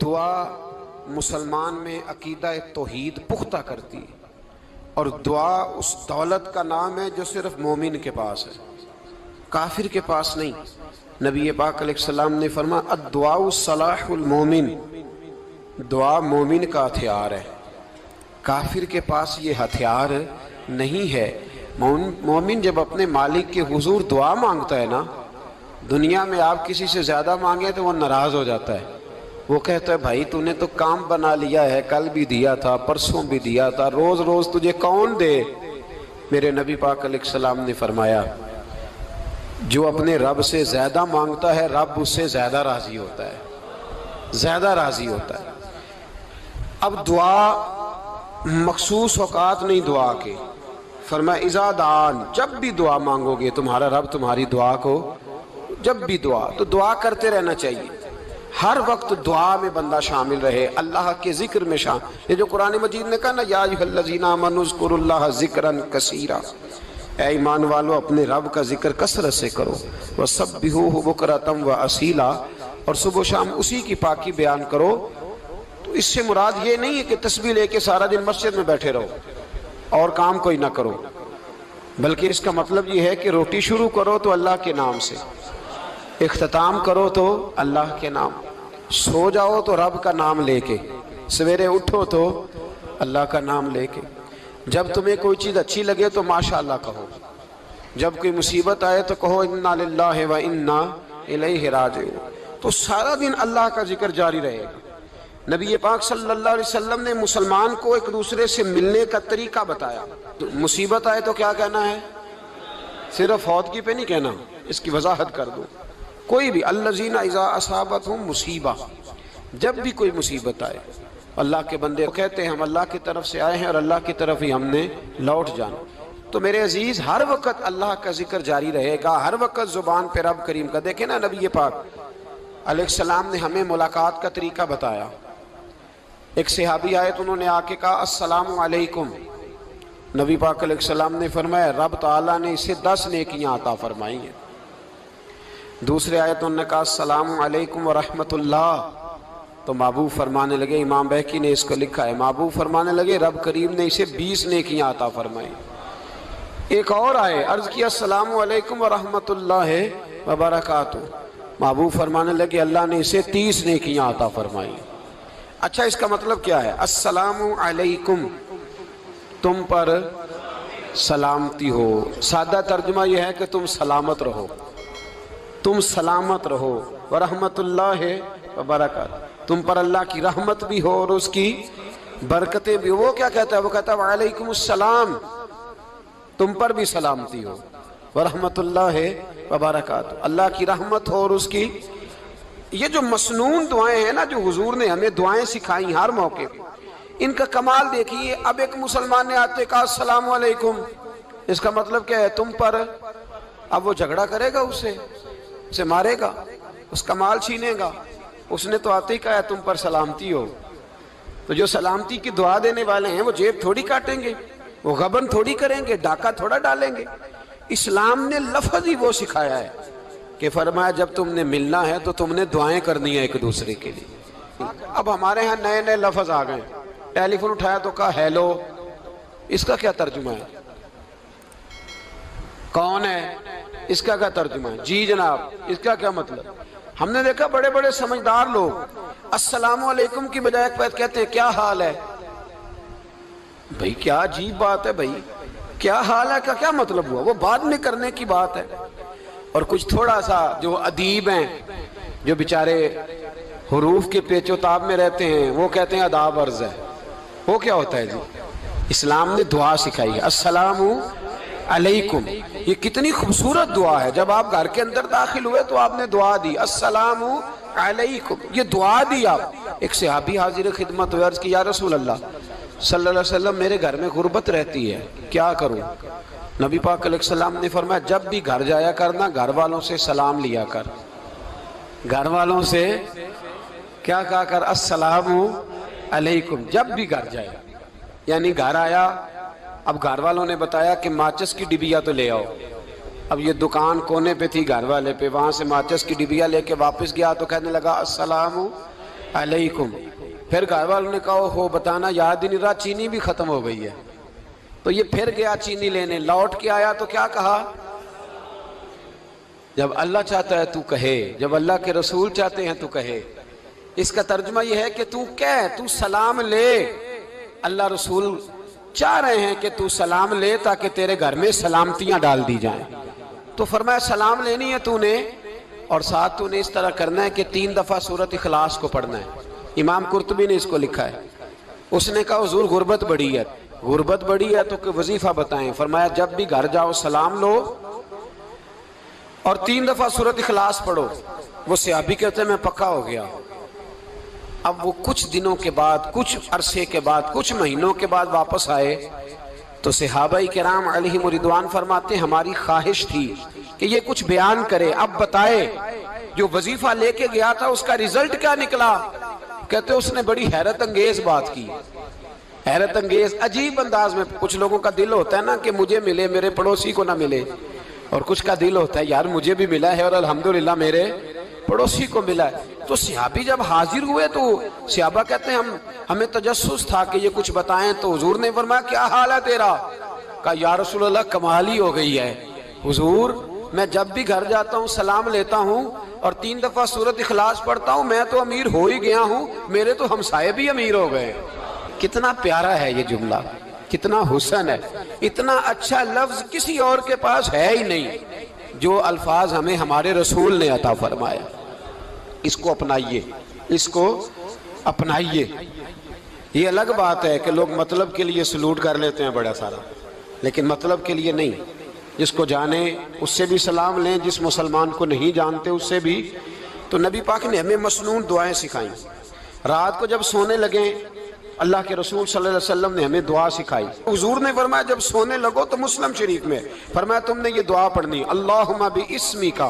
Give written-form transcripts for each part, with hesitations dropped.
دعا مسلمان میں عقیدہ توحید پختہ کرتی ہے، اور دعا اس دولت کا نام ہے جو صرف مومن کے پاس ہے، کافر کے پاس نہیں۔ نبی پاک علیہ السلام نے فرمایا الدعاء صلاح المومن، دعا مومن کا ہتھیار ہے، کافر کے پاس یہ ہتھیار نہیں ہے۔ مومن جب اپنے مالک کے حضور دعا مانگتا ہے نا، دنیا میں آپ کسی سے زیادہ مانگیں تو وہ ناراض ہو جاتا ہے، وہ کہتا ہے بھائی تو نے تو کام بنا لیا ہے، کل بھی دیا تھا، پرسوں بھی دیا تھا، روز روز تجھے کون دے؟ میرے نبی پاک علیہ السلام نے فرمایا جو اپنے رب سے زیادہ مانگتا ہے رب اس سے زیادہ راضی ہوتا ہے، زیادہ راضی ہوتا ہے۔ اب دعا مخصوص اوقات نہیں دعا کے، فرمایا اذا دعان، جب بھی دعا مانگو گے تمہارا رب تمہاری دعا کو، جب بھی دعا تو دعا کرتے رہنا چاہیے، ہر وقت دعا میں بندہ شامل رہے، اللہ کے ذکر میں شامل۔ یہ جو قرآن مجید نے کہا نا یا ایھا الذین آمنوا اذکروا اللہ ذکرا کثیرا، اے ایمان والو اپنے رب کا ذکر کثرت سے کرو، وسبحوہ بکرۃ واصیلا، اور صبح و شام اسی کی پاکی بیان کرو۔ تو اس سے مراد یہ نہیں ہے کہ تسبیح لے کے سارا دن مسجد میں بیٹھے رہو اور کام کوئی نہ کرو، بلکہ اس کا مطلب یہ ہے کہ روٹی شروع کرو تو اللہ کے نام سے، اختتام کرو تو اللہ کے نام، سو جاؤ تو رب کا نام لے کے، سویرے اٹھو تو اللہ کا نام لے کے، جب تمہیں کوئی چیز اچھی لگے تو ماشاءاللہ کہو، جب کوئی مصیبت آئے تو کہو انا للہ و انا الیہ راجعون۔ تو سارا دن اللہ کا ذکر جاری رہے گا۔ نبی پاک صلی اللہ علیہ وسلم نے مسلمان کو ایک دوسرے سے ملنے کا طریقہ بتایا۔ مصیبت آئے تو کیا کہنا ہے؟ صرف فوت پہ نہیں کہنا، اس کی وضاحت کر دو۔ کوئی بھی الذین اذا اصابتہم مصیبہ، جب بھی کوئی مصیبت آئے، اللہ کے بندے کہتے ہیں ہم اللہ کی طرف سے آئے ہیں اور اللہ کی طرف ہی ہم نے لوٹ جانا۔ تو میرے عزیز ہر وقت اللہ کا ذکر جاری رہے گا، ہر وقت زبان پہ رب کریم کا۔ دیکھیں نا نبی پاک علیہ السلام نے ہمیں ملاقات کا طریقہ بتایا۔ ایک صحابی آئے تو انہوں نے آ کے کہا السلام علیکم، نبی پاک علیہ السلام نے فرمایا رب تعالیٰ نے اسے 10 نیکیاں عطا فرمائی ہیں۔ دوسرے آئے تو انہوں نے کہا السلام علیکم ورحمۃ اللہ، تو محبوب فرمانے لگے، امام بہقی نے اس کو لکھا ہے، محبوب فرمانے لگے رب کریم نے اسے 20 نیکیاں عطا فرمائی۔ ایک اور آئے، عرض کیا السلام علیکم ورحمۃ اللہ وبرکاتہ، محبوب فرمانے لگے اللہ نے اسے 30 نیکیاں عطا فرمائی۔ اچھا اس کا مطلب کیا ہے؟ السلام علیکم، تم پر سلامتی ہو، سادہ ترجمہ یہ ہے کہ تم سلامت رہو، تم سلامت رہو، ورحمۃ اللہ وبرکاتہ، تم پر اللہ کی رحمت بھی ہو اور اس کی برکتیں بھی ہو۔ وہ کیا کہتا ہے؟ وہ کہتا ہے وعلیکم السلام، تم پر بھی سلامتی ہو، ورحمۃ اللہ وبرکاتہ، اللہ کی رحمت ہو اور اس کی۔ یہ جو مسنون دعائیں ہیں نا جو حضور نے ہمیں دعائیں سکھائیں ہر موقع پہ، ان کا کمال دیکھیے۔ اب ایک مسلمان نے آتے کہا السلام علیکم، اس کا مطلب کیا ہے؟ تم پر۔ اب وہ جھگڑا کرے گا اسے مارے گا، اس کا مال چھینے گا؟ اس نے تو آتے ہی کہا ہے تم پر سلامتی ہو۔ تو جو سلامتی کی دعا دینے والے ہیں وہ جیب تھوڑی کاٹیں گے، وہ غبن تھوڑی کریں گے، ڈاکہ تھوڑا ڈالیں گے۔ اسلام نے لفظ ہی وہ سکھایا ہے کہ فرمایا جب تم نے ملنا ہے تو تم نے دعائیں کرنی ہیں ایک دوسرے کے لیے۔ اب ہمارے ہاں نئے نئے لفظ آ گئے، ٹیلی فون اٹھایا تو کہا ہیلو، اس کا کیا ترجمہ ہے؟ کون ہے؟ اس کا کیا ترجمہ ہے؟ جی جناب، اس کا کیا مطلب؟ ہم نے دیکھا بڑے بڑے سمجھدار لوگ السلام علیکم کی بجائے کہتے ہیں کیا حال ہے؟ بھئی کیا عجیب بات ہے، بھئی کیا حال ہے کا کیا مطلب ہوا؟ وہ بعد میں کرنے کی بات ہے۔ اور کچھ تھوڑا سا جو ادیب ہیں، جو بیچارے حروف کے پیچ و تاب میں رہتے ہیں، وہ کہتے ہیں آداب عرض ہے۔ وہ کیا ہوتا ہے جی؟ اسلام نے دعا سکھائی ہے السلام علیکم، یہ کتنی خوبصورت دعا ہے۔ جب آپ گھر کے اندر داخل ہوئے تو آپ نے دعا دی السلام علیکم، یہ دعا دی آپ۔ ایک صحابی حاضر خدمت ہوئے، عرض کی یا رسول اللہ صلی اللہ علیہ وسلم میرے گھر میں غربت رہتی ہے، کیا کروں؟ نبی پاک علیہ السلام نے فرمایا جب بھی گھر جایا کرنا گھر والوں سے سلام لیا کر، گھر والوں سے کیا کہا کر؟ السلام علیکم، جب بھی گھر جائے۔ یعنی گھر آیا، اب گھر والوں نے بتایا کہ ماچس کی ڈبیا تو لے آؤ۔ اب یہ دکان کونے پہ تھی گھر والے پہ، وہاں سے ماچس کی ڈبیا لے کے واپس گیا تو کہنے لگا السلام علیکم. پھر گھر والوں نے کہا ہو بتانا یاد ہی نہیں رہا، چینی بھی ختم ہو گئی ہے. تو یہ پھر گیا چینی لینے، لوٹ کے آیا تو کیا کہا؟ جب اللہ چاہتا ہے تو کہے، جب اللہ کے رسول چاہتے ہیں تو کہے. اس کا ترجمہ یہ ہے کہ تو کہہ، تو سلام لے. اللہ رسول چاہ رہے ہیں کہ تو سلام لے تاکہ تیرے گھر میں سلامتیاں ڈال دی جائیں. تو فرمایا سلام لینی ہے تو نے، اور ساتھ تو نے اس طرح کرنا ہے کہ 3 دفعہ سورۃ اخلاص کو پڑھنا ہے. امام قرطبی نے اس کو لکھا ہے. اس نے کہا حضور غربت بڑی ہے. غربت بڑی ہے تو کہ وظیفہ بتائیں. فرمایا جب بھی گھر جاؤ سلام لو اور 3 دفعہ سورۃ اخلاص پڑھو. وہ صحابی کہتے ہیں میں پکا ہو گیا. اب وہ کچھ دنوں کے بعد، کچھ عرصے کے بعد، کچھ مہینوں کے بعد واپس آئے تو صحابہ کرام علیہم رضوان فرماتے ہیں ہماری خواہش تھی کہ یہ کچھ بیان کرے، اب بتائے جو وظیفہ لے کے گیا تھا اس کا رزلٹ کیا نکلا. کہتے اس نے بڑی حیرت انگیز بات کی، حیرت انگیز عجیب انداز میں. کچھ لوگوں کا دل ہوتا ہے نا کہ مجھے ملے میرے پڑوسی کو نہ ملے، اور کچھ کا دل ہوتا ہے یار مجھے بھی ملا ہے اور الحمدللہ میرے پڑوسی کو ملا ہے. تو صحابی جب حاضر ہوئے تو صحابہ کہتے ہیں ہمیں تجسس تھا کہ یہ کچھ بتائیں. تو حضور نے فرمایا کیا حال ہے تیرا؟ کہا یا رسول اللہ کمال ہی ہو گئی ہے حضور، میں جب بھی گھر جاتا ہوں سلام لیتا ہوں اور 3 دفعہ سورۃ اخلاص پڑھتا ہوں. میں تو امیر ہو ہی گیا ہوں، میرے تو ہمسائے بھی امیر ہو گئے. کتنا پیارا ہے یہ جملہ، کتنا حسن ہے. اتنا اچھا لفظ کسی اور کے پاس ہے ہی نہیں جو الفاظ ہمیں ہمارے رسول نے عطا فرمایا. اس کو اپنائیے، اس کو اپنائیے. یہ الگ بات ہے کہ لوگ مطلب کے لیے سلوٹ کر لیتے ہیں بڑا سارا، لیکن مطلب کے لیے نہیں. جس کو جانے اس سے بھی سلام لیں، جس مسلمان کو نہیں جانتے اس سے بھی. تو نبی پاک نے ہمیں مسنون دعائیں سکھائیں. رات کو جب سونے لگیں اللہ کے رسول صلی اللہ علیہ وسلم نے ہمیں دعا سکھائی. حضور نے فرمایا جب سونے لگو تو مسلم شریف میں فرمایا تم نے یہ دعا پڑھنی، اللہم باسمک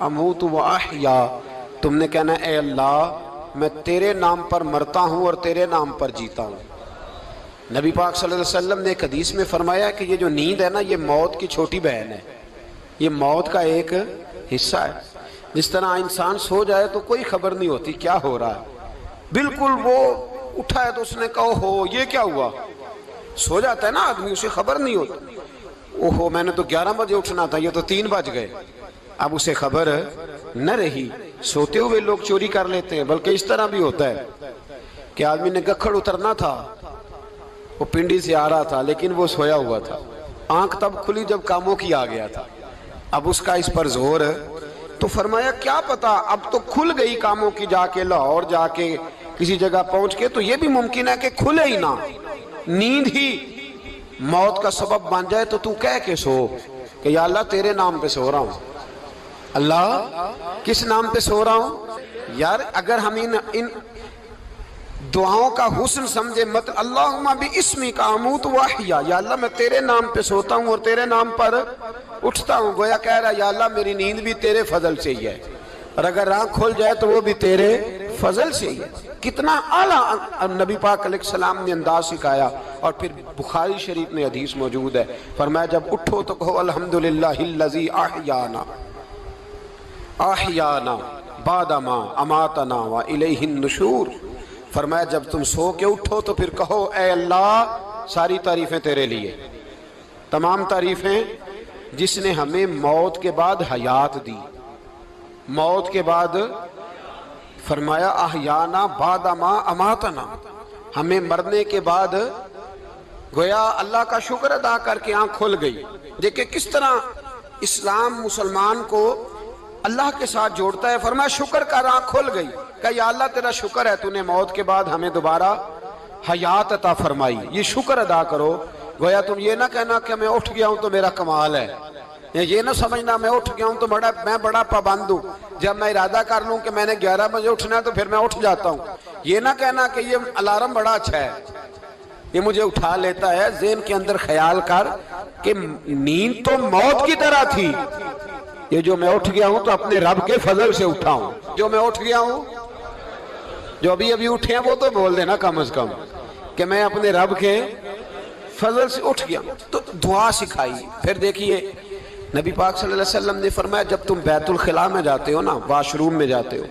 اموت و احیا. تم نے کہنا اے اللہ میں تیرے نام پر مرتا ہوں اور تیرے نام پر جیتا ہوں. نبی پاک صلی اللہ علیہ وسلم نے ایک حدیث میں فرمایا کہ یہ جو نیند ہے نا یہ موت کی چھوٹی بہن ہے، یہ موت کا ایک حصہ ہے. جس طرح انسان سو جائے تو کوئی خبر نہیں ہوتی کیا ہو رہا ہے، بالکل وہ اٹھا ہے تو اس نے کہا ہو یہ کیا ہوا. سو جاتا ہے نا آدمی، اسے خبر نہیں ہوتی. اوہو میں نے تو 11 بجے اٹھنا تھا، یہ تو 3 بج گئے. اب اسے خبر نہ رہی. سوتے ہوئے لوگ چوری کر لیتے ہیں. بلکہ اس طرح بھی ہوتا ہے کہ آدمی نے گکھڑ اترنا تھا، وہ پنڈی سے آ رہا تھا لیکن وہ سویا ہوا تھا. آنکھ تب کھلی جب کاموں کی آ گیا تھا. اب اس کا اس پر زور تو فرمایا کیا پتا اب تو کھل گئی کاموں کی، جا کے لاہور جا کے کسی جگہ پہنچ کے تو یہ بھی ممکن ہے کہ کھلے ہی نہ، نیند ہی موت کا سبب بن جائے. تو کہہ کے سو کہ یا اللہ تیرے نام پہ سو رہا ہوں. اللہ کس نام پہ سو رہا ہوں؟ یار اگر ہم ان دعاؤں کا حسن سمجھے مت اللہم باسمک اموت و احیا، یا اللہ میں تیرے نام پہ سوتا ہوں اور تیرے نام پر اٹھتا ہوں. گویا کہہ رہا یا اللہ میری نیند بھی تیرے فضل سے ہی ہے، اور اگر آنکھ کھل جائے تو وہ بھی تیرے فضل سے ہی ہے. کتنا اعلیٰ نبی پاک علیہ السلام نے انداز سکھایا. اور پھر بخاری شریف میں حدیث موجود ہے، فرمایا جب اٹھو تو کہو الحمدللہ الذی احیانا احیانا بعد ما اماتنا و الیہ النشور. فرمایا جب تم سو کے اٹھو تو پھر کہو اے اللہ ساری تعریفیں تیرے لیے، تمام تعریفیں جس نے ہمیں موت کے بعد حیات دی. موت کے بعد فرمایا احیانا بعد ما اماتنا، ہمیں مرنے کے بعد گویا اللہ کا شکر ادا کر کے آنکھ کھل گئی. دیکھیں کس طرح اسلام مسلمان کو اللہ کے ساتھ جوڑتا ہے. فرمایا شکر کر، آنکھ کھل گئی. کہ یا اللہ تیرا شکر ہے تو نے موت کے بعد ہمیں دوبارہ حیات عطا فرمائی، یہ شکر ادا کرو. گویا تم یہ نہ کہنا کہ میں اٹھ گیا ہوں تو میرا کمال ہے، یہ نہ سمجھنا میں اٹھ گیا ہوں تو میں بڑا پابند ہوں، جب میں ارادہ کر لوں کہ میں نے 11 بجے اٹھنا ہے تو پھر میں اٹھ جاتا ہوں. یہ نہ کہنا کہ یہ الارم بڑا اچھا ہے، یہ مجھے اٹھا لیتا ہے. ذہن کے اندر خیال کر کہ نیند تو موت کی طرح تھی، یہ جو میں اٹھ گیا ہوں تو اپنے رب کے فضل سے اٹھا ہوں. جو میں اٹھ گیا ہوں، جو ابھی اٹھے ہیں وہ تو بول دینا کم از کم کہ میں اپنے رب کے فضل سے اٹھ گیا. تو دعا سکھائی. پھر دیکھیے نبی پاک صلی اللہ علیہ وسلم نے فرمایا جب تم بیت الخلاء میں جاتے ہو نا، واش روم میں جاتے ہو،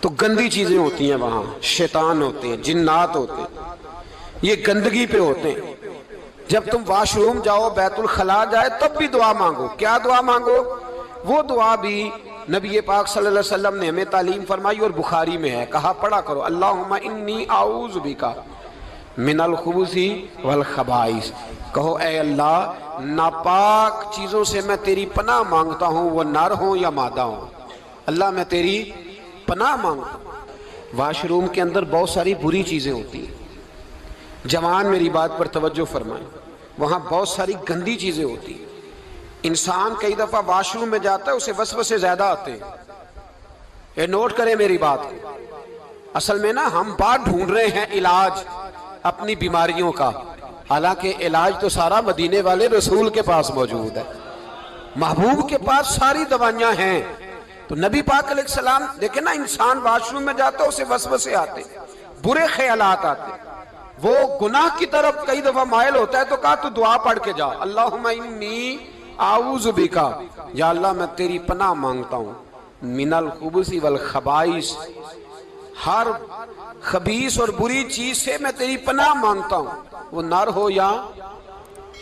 تو گندی چیزیں ہوتی ہیں وہاں، شیطان ہوتے ہیں، جنات ہوتے ہیں، یہ گندگی پہ ہوتے ہیں۔ جب تم واش روم جاؤ، بیت الخلاء جائے، تب بھی دعا مانگو۔ کیا دعا مانگو؟ وہ دعا بھی نبی پاک صلی اللہ علیہ وسلم نے ہمیں تعلیم فرمائی اور بخاری میں ہے، کہا پڑھا کرو، اللہم انی اعوذ بک من الخبث والخبائث۔ کہو اے اللہ، ناپاک چیزوں سے میں تیری پناہ مانگتا ہوں، وہ نر ہوں یا مادہ ہوں۔ اللہ میں تیری پناہ مانگتا ہوں۔ واش روم کے اندر بہت ساری بری چیزیں ہوتی ہیں، جوان میری بات پر توجہ فرمائیں، وہاں بہت ساری گندی چیزیں ہوتی ہیں۔ انسان کئی دفعہ واش روم میں جاتا ہے، اسے وسوسے زیادہ آتے ہیں، یہ نوٹ کریں میری بات کو۔ اصل میں نا ہم بات ڈھونڈ رہے ہیں علاج اپنی بیماریوں کا، حالانکہ علاج تو سارا مدینے والے رسول کے پاس موجود ہے، محبوب کے پاس ساری دوائیاں ہیں۔ تو نبی پاک علیہ السلام دیکھیں نا، انسان واش روم میں جاتا ہے، اسے وسوسے آتے، برے خیالات آتے، وہ گناہ کی طرف کئی دفعہ مائل ہوتا ہے، تو کہا تو دعا پڑھ کے جا، اللہم انی اعوذ بکا، یا اللہ میں تیری پناہ مانگتا ہوں، من الخبث والخبائث، ہر خبیث اور بری چیز سے میں تیری پناہ مانگتا ہوں، وہ نر ہو یا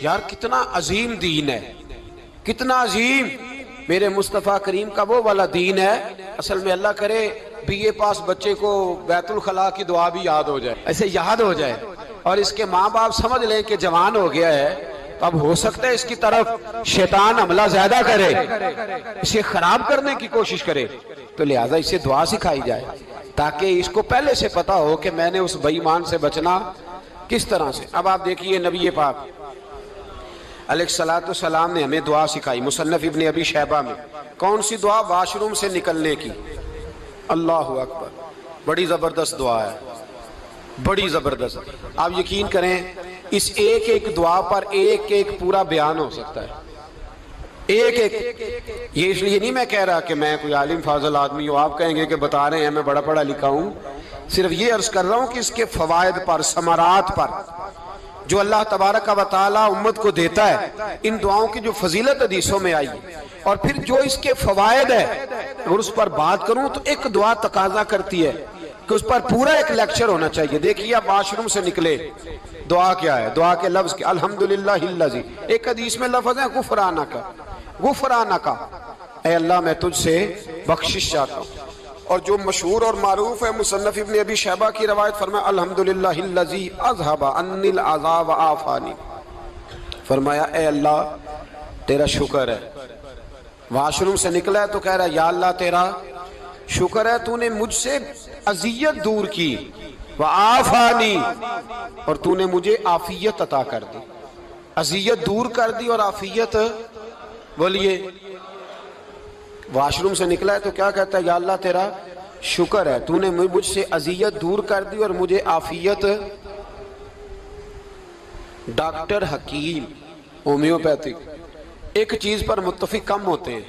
یار کتنا عظیم دین ہے، کتنا عظیم میرے مصطفیٰ کریم کا وہ والا دین ہے۔ اصل میں اللہ کرے بی اے پاس بچے کو بیت الخلاء کی دعا بھی یاد ہو جائے، ایسے یاد ہو جائے، اور اس کے ماں باپ سمجھ لیں کہ جوان ہو گیا ہے، تو اب ہو سکتا ہے اس کی طرف شیطان حملہ زیادہ کرے، اسے خراب کرنے کی کوشش کرے، تو لہٰذا اسے دعا سکھائی جائے تاکہ اس کو پہلے سے پتا ہو کہ میں نے اس بے ایمان سے بچنا کس طرح سے۔ اب آپ دیکھیے نبی پاک علیہ السلام نے ہمیں دعا سکھائی، مصنف ابن ابی شیبہ میں۔ کون سی دعا؟ واش روم سے نکلنے کی۔ اللہ اکبر، بڑی زبردست دعا ہے، بڑی زبردست۔ آپ یقین کریں اس ایک ایک دعا پر ایک ایک پورا بیان ہو سکتا ہے، ایک ایک۔ یہ اس لیے نہیں میں کہہ رہا کہ میں کوئی عالم فاضل آدمی ہوں، آپ کہیں گے کہ بتا رہے ہیں میں بڑا پڑھا لکھا ہوں، صرف یہ عرض کر رہا ہوں کہ اس کے فوائد پر، ثمرات پر جو اللہ تبارک و تعالی امت کو دیتا ہے، ان دعاؤں کی جو فضیلت حدیثوں میں آئی، اور پھر جو اس کے فوائد ہے، اگر اس پر بات کروں تو ایک دعا تقاضا کرتی ہے کہ اس پر پورا ایک لیکچر ہونا چاہیے۔ دیکھیے آپ واش روم سے نکلے، دعا کیا ہے؟ دعا کے لفظ کیا؟ الحمدللہ الذی، ایک حدیث میں لفظ ہے غفرانک، غفرانک، اے اللہ میں تجھ سے بخشش چاہتا ہوں۔ اور جو مشہور اور معروف ہے مصنف ابن ابی شیبہ کی روایت، فرمایا الحمدللہ الذی اذھب عنی العذاب وعافانی، فرمایا اے اللہ تیرا شکر ہے۔ واش روم سے نکلا ہے تو کہہ رہا ہے یا اللہ تیرا شکر ہے، تو نے مجھ سے اذیت دور کی، وعافانی، اور تو نے مجھے عافیت عطا کر دی، اذیت دور کر دی اور عافیت۔ بولیے، واش روم سے نکلا ہے تو کیا کہتا ہے؟ یا اللہ تیرا شکر ہے، تو نے مجھ سے اذیت دور کر دی اور مجھے عافیت۔ ڈاکٹر حکیم ہومیوپیتھک ایک چیز پر متفق کم ہوتے ہیں،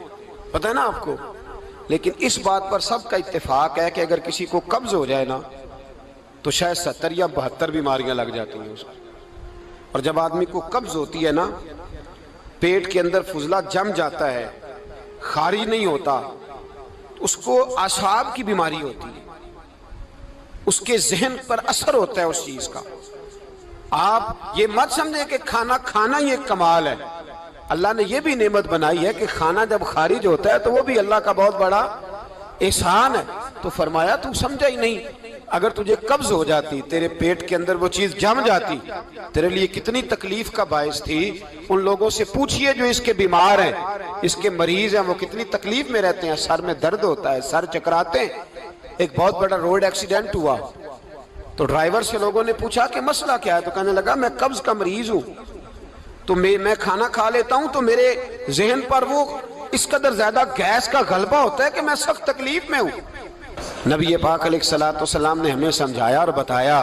پتہ ہے نا آپ کو، لیکن اس بات پر سب کا اتفاق ہے کہ اگر کسی کو قبض ہو جائے نا تو شاید 70 یا 72 بیماریاں لگ جاتی ہیں اس کو۔ اور جب آدمی کو قبض ہوتی ہے نا، پیٹ کے اندر فضلہ جم جاتا ہے، خارج نہیں ہوتا، اس کو اعصاب کی بیماری ہوتی ہے، اس کے ذہن پر اثر ہوتا ہے اس چیز کا۔ آپ یہ مت سمجھیں کہ کھانا کھانا یہ کمال ہے، اللہ نے یہ بھی نعمت بنائی ہے کہ کھانا جب خارج ہوتا ہے تو وہ بھی اللہ کا بہت بڑا احسان ہے۔ تو فرمایا تو سمجھا ہی نہیں، اگر تجھے قبض ہو جاتی، تیرے پیٹ کے اندر وہ چیز جم جاتی، تیرے لیے کتنی تکلیف کا باعث تھی۔ ان لوگوں سے پوچھئے جو اس کے بیمار ہیں، اس کے مریض ہیں، وہ کتنی تکلیف میں رہتے ہیں، سر میں درد ہوتا ہے، سر چکراتے ہیں۔ ایک بہت بڑا روڈ ایکسیڈنٹ ہوا تو ڈرائیور سے لوگوں نے پوچھا کہ مسئلہ کیا ہے، تو کہنے لگا میں قبض کا مریض ہوں، تو میں کھانا کھا لیتا ہوں تو میرے ذہن پر وہ اس قدر زیادہ گیس کا غلبہ ہوتا ہے کہ میں سخت تکلیف میں ہوں۔ نبی پاک علیہ السلام نے ہمیں سمجھایا اور بتایا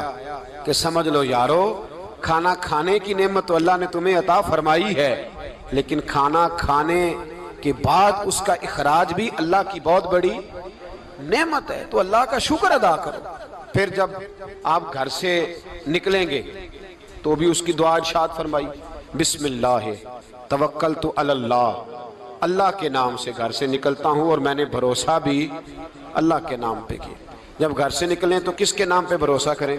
کہ سمجھ لو یارو، کھانا کھانے کی نعمت تو اللہ نے تمہیں عطا فرمائی ہے، لیکن کھانا کھانے کے بعد اس کا اخراج بھی اللہ کی بہت بڑی نعمت ہے، تو اللہ کا شکر ادا کرو۔ پھر جب آپ گھر سے نکلیں گے تو بھی اس کی دعا ارشاد فرمائی، بسم اللہ توکلت علی اللہ، اللہ کے نام سے گھر سے نکلتا ہوں اور میں نے بھروسہ بھی اللہ کے نام پہ کیا۔ جب گھر سے نکلیں تو کس کے نام پہ بھروسہ کریں؟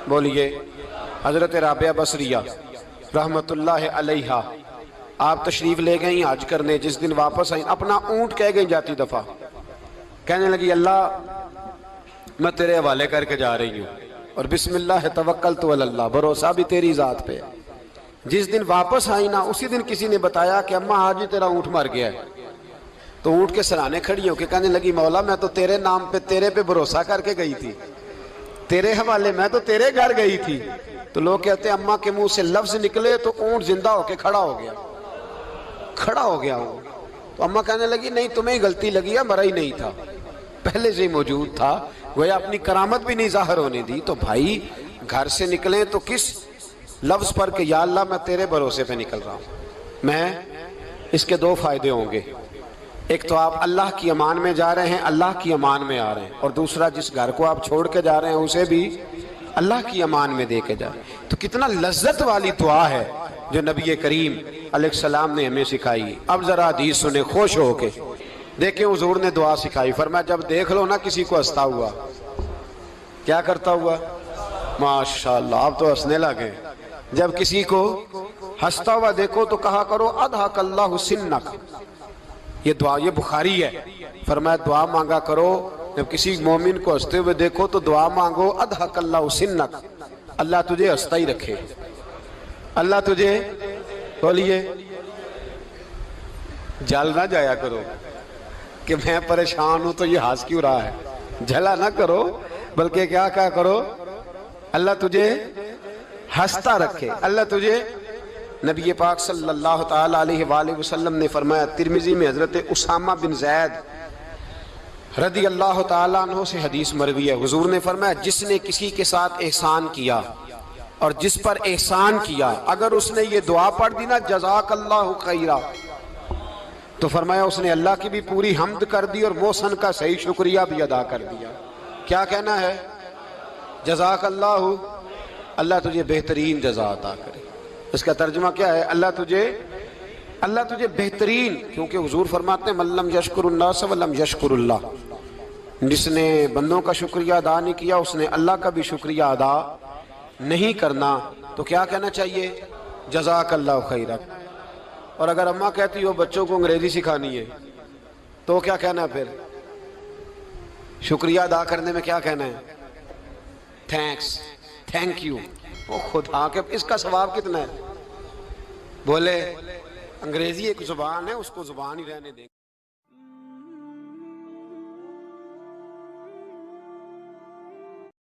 بولیے حضرت رابعہ بصریہ رحمت اللہ علیہا، آپ تشریف لے گئیں حج کرنے، جس دن واپس آئیں اپنا اونٹ کہہ گئیں جاتی دفعہ، کہنے لگی اللہ میں تیرے حوالے کر کے جا رہی ہوں اور بسم اللہ توکلت علی اللہ، بھروسہ بھی تیری ذات پہ۔ جس دن واپس آئی نا اسی دن کسی نے بتایا کہ اماں آج ہی تیرا اونٹ مر گیا ہے، تو اونٹ کے سرانے کھڑی ہو کے کہنے لگی مولا میں تو تیرے نام پہ تیرے پہ بھروسہ کر کے گئی تھی، تیرے حوالے میں تو تیرے گھر گئی تھی۔ تو لوگ کہتے ہیں اماں کے منہ سے لفظ نکلے تو اونٹ زندہ ہو کے کھڑا ہو گیا ہوں۔ تو اماں کہنے لگی نہیں تمہیں ہی غلطی لگی ہے، مرا ہی نہیں تھا، پہلے سے ہی موجود تھا، گویا اپنی کرامت بھی نہیں ظاہر ہونے دی۔ تو بھائی گھر سے نکلیں تو کس لفظ پر کہ یا اللہ میں تیرے بھروسے پہ نکل رہا ہوں میں، اس کے دو فائدے ہوں گے، ایک تو آپ اللہ کی امان میں جا رہے ہیں، اللہ کی امان میں آ رہے ہیں، اور دوسرا جس گھر کو آپ چھوڑ کے جا رہے ہیں اسے بھی اللہ کی امان میں دے کے جا رہے ہیں۔ تو کتنا لذت والی دعا ہے جو نبی کریم علیہ السلام نے ہمیں سکھائی۔ اب ذرا حدیث سنیں خوش ہو کے، دیکھیں حضور نے دعا سکھائی، فرمایا جب دیکھ لو نا کسی کو ہنستا ہوا، کیا کرتا ہوا؟ ماشاءاللہ آپ تو ہنسنے لگے۔ جب کسی کو ہنستا ہوا دیکھو تو کہا کرو اضحک اللہ سنک، یہ دعا یہ بخاری ہے، فرمایا دعا مانگا کرو جب کسی مومن کو ہنستے ہوئے دیکھو تو دعا مانگو اضحک اللہ سنک، اللہ تجھے ہنستا ہی رکھے، اللہ تجھے، بولیے جل نہ جایا کرو کہ میں پریشان ہوں تو یہ ہنس کیوں رہا ہے، جھلا نہ کرو، بلکہ کیا کہا کرو اللہ تجھے ہنستا رکھے، اللہ تجھے۔ نبی پاک صلی اللہ تعالیٰ علیہ وآلہ وسلم نے فرمایا، ترمذی میں حضرت اسامہ بن زید رضی اللہ تعالیٰ عنہ سے حدیث مروی ہے، حضور نے فرمایا جس نے کسی کے ساتھ احسان کیا اور جس پر احسان کیا، اگر اس نے یہ دعا پڑھ دی نا جزاک اللہ خیرا، تو فرمایا اس نے اللہ کی بھی پوری حمد کر دی اور محسن کا صحیح شکریہ بھی ادا کر دیا۔ کیا کہنا ہے؟ جزاک اللہ، اللہ تجھے بہترین جزا عطا کرے۔ اس کا ترجمہ کیا ہے؟ اللہ تجھے بہترین، کیونکہ حضور فرماتے ہیں من لم یشکر الناس ولم یشکر اللہ، جس نے بندوں کا شکریہ ادا نہیں کیا اس نے اللہ کا بھی شکریہ ادا نہیں کرنا۔ تو کیا کہنا چاہیے؟ جزاک اللہ خیرا۔ اور اگر اماں کہتی ہو بچوں کو انگریزی سکھانی ہے تو کیا کہنا ہے پھر؟ شکریہ ادا کرنے میں کیا کہنا ہے؟ Thanks, thank you. وہ خدا کے اس کا ثواب کتنا ہے؟ بولے انگریزی ایک زبان ہے، اس کو زبان ہی رہنے دیں۔